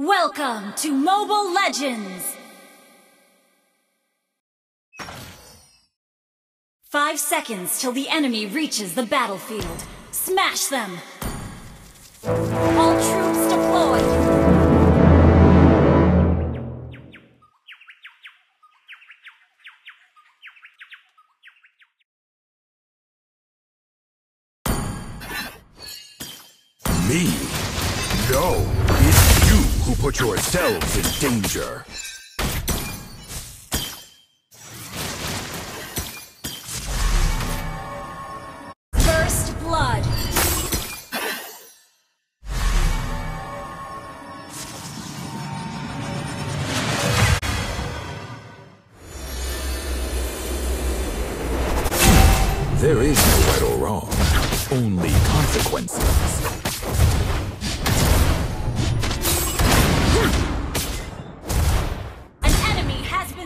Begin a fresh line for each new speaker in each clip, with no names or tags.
Welcome to Mobile Legends! 5 seconds till the enemy reaches the battlefield. Smash them! All troops deployed!
Me? No, it's you who put yourselves in danger.
First blood.
There is no right or wrong, only consequences.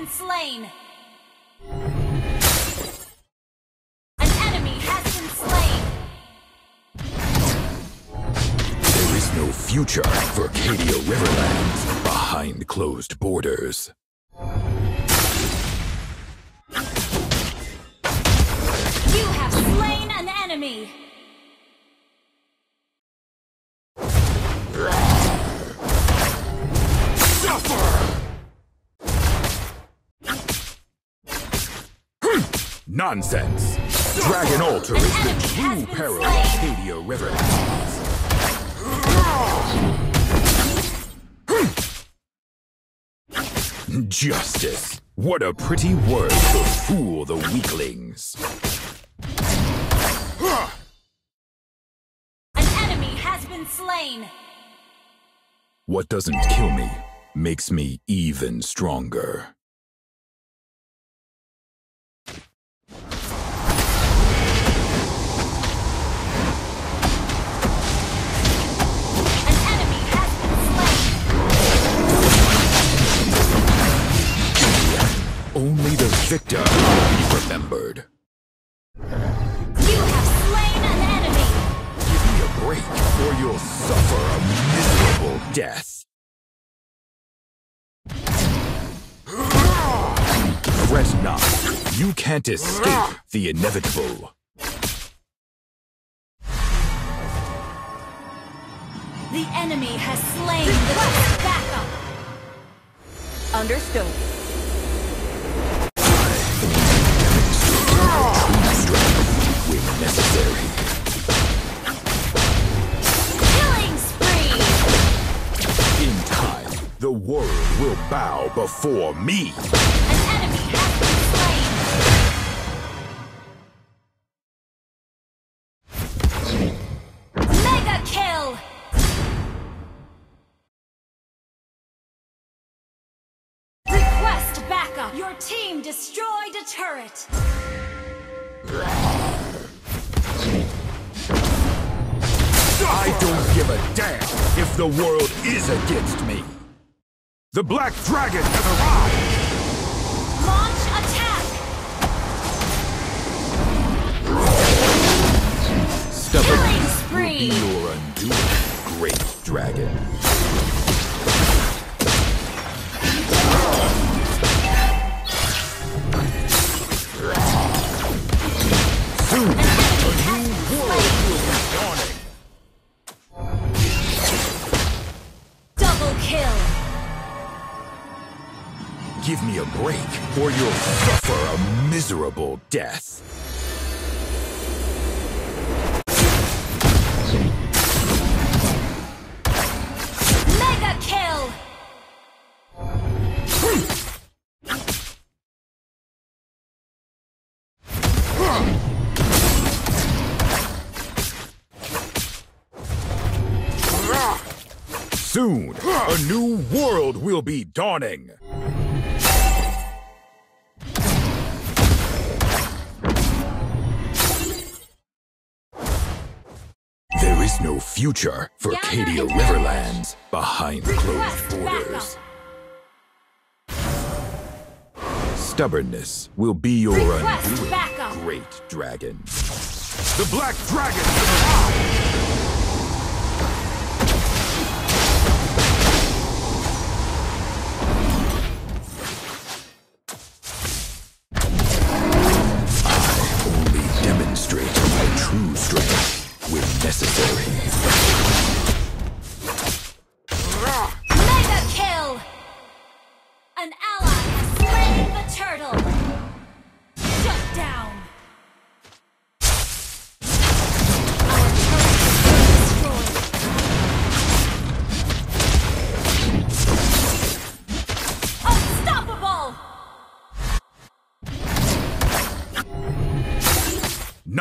Slain. An enemy has been slain.
There is no future for Cadia Riverlands behind closed borders.
You have slain an enemy.
Suffer! Nonsense! Dragon Altar is the true peril of Cadia Riverlands. Justice! What a pretty word to fool the weaklings.
An enemy has been slain.
What doesn't kill me makes me even stronger. Only the victor will be remembered.
You have slain an enemy!
Give me a break, or you'll suffer a miserable death. Fret not. You can't escape the inevitable.
The enemy has slain the backup.
Understood.
When necessary.
Killing spree!
In time, the world will bow before me.
An enemy has been slain. Mega kill! Request backup! Your team destroyed a turret!
I don't give a damn if the world is against me. The Black Dragon has arrived!
Launch attack! Killing spree!
Will be your undoing, great dragon. Soon, a new world will be dawning.
Double kill!
Give me a break, or you'll suffer a miserable death.
Mega kill!
Soon, a new world will be dawning. There is no future for Cadia Riverlands behind closed borders. Stubbornness will be your undoing, great dragon. The Black Dragon has arrived!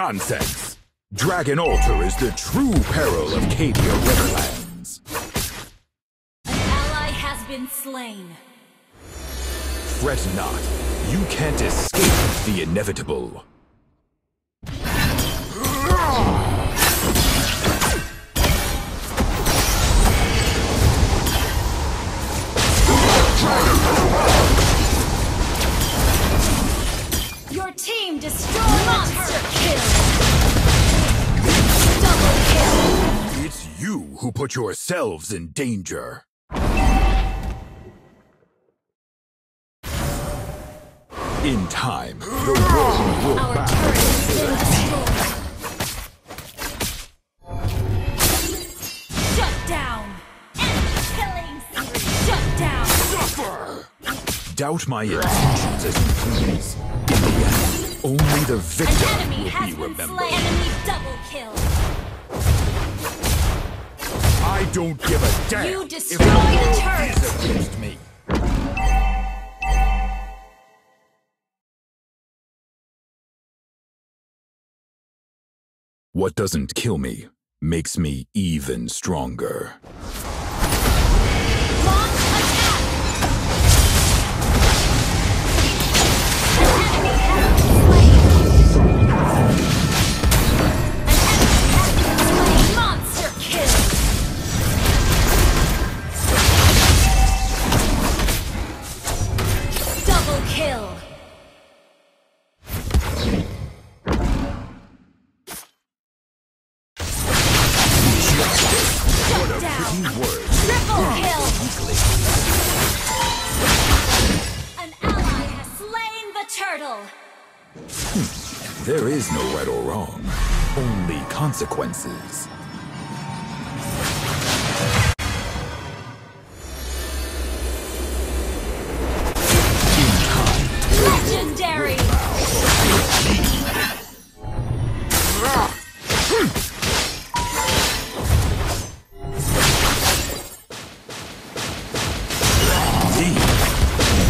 Nonsense! Dragon Altar is the true peril of Cadia Riverlands.
An ally has been slain.
Fret not. You can't escape the inevitable.
Your team destroyed monster kill. Double kill.
It's you who put yourselves in danger. In time, the world will
Our
bow.
turret has been destroyed. Shut down. Enemy killing spree. Shut down.
Suffer! Doubt my intentions as you please. In the end, only the
An
victor
enemy
will
has
be
been
remembered.
slain. Enemy double kill.
I don't give a damn
You
if
destroyed
the
the
world
turret.
is against me. What doesn't kill me makes me even stronger.
Launch attack. An enemy has been slain. An enemy has been slain. Monster kill. Double kill.
What a
down.
pretty word.
Triple kill. An ally has slain the turtle.
There is no right or wrong, only consequences. In time,
Legendary.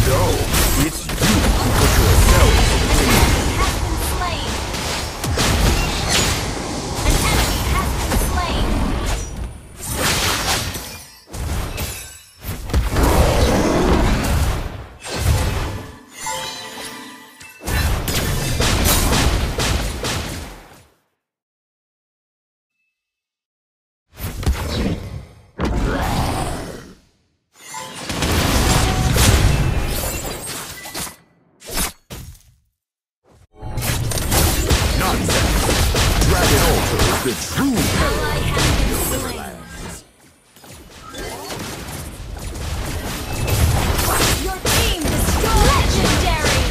no, it's you who put yourself in danger.
Has been slain. An enemy has been slain.
Nonsense! Dragon Altar is the true peril
Ally
of
has been
Cadia
slain.
Riverlands.
Your team destroyed. Legendary.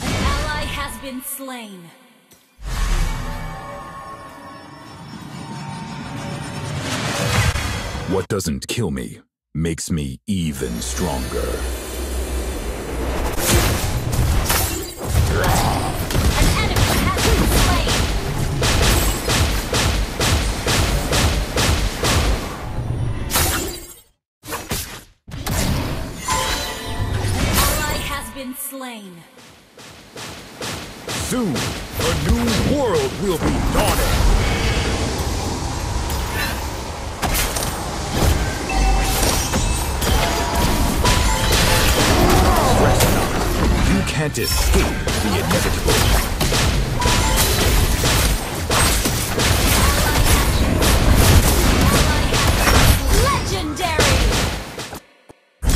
An ally has been slain.
What doesn't kill me makes me even stronger.
An enemy has been slain. An ally has been slain.
Soon, a new world will be dawning. Rest not. You can't escape the inevitable.
Legendary.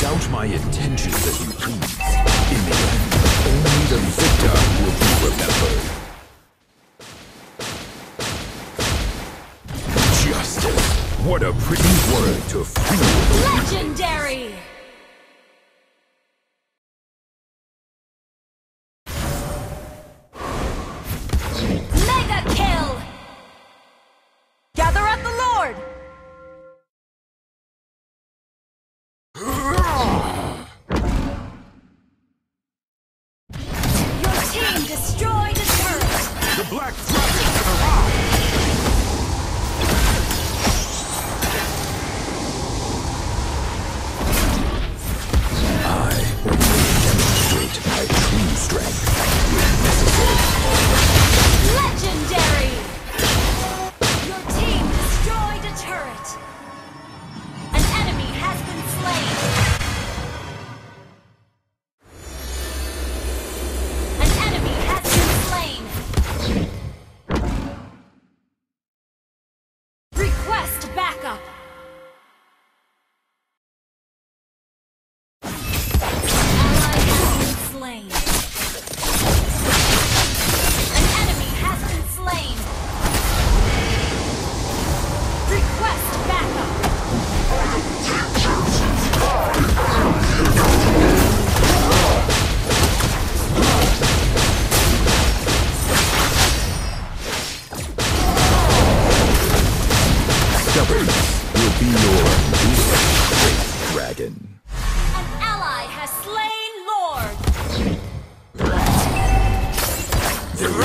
Doubt my intentions as you please. In the end, only the victor will be remembered. Justice. What a pretty word to fool.
Legendary. Mega kill. Gather at the Lord. Your team destroyed a turret.
The Black Dragon has arrived!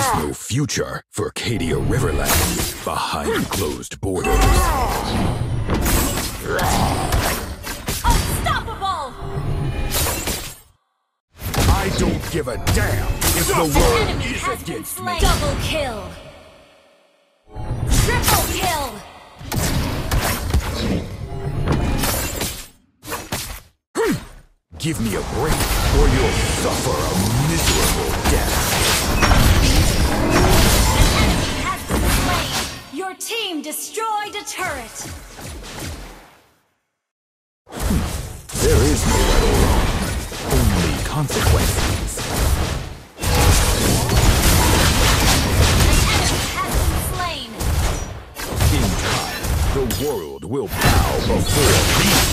is no future for Cadia Riverland behind closed borders.
Unstoppable!
I don't give a damn if the world
Enemy
is
has been
against me.
slain. Double kill! Triple kill!
Give me a break, or you'll suffer a miserable death.
An enemy has been slain! Your team destroyed a turret!
There is no right or wrong, only consequences.
An enemy has been slain!
In time, the world will bow before me.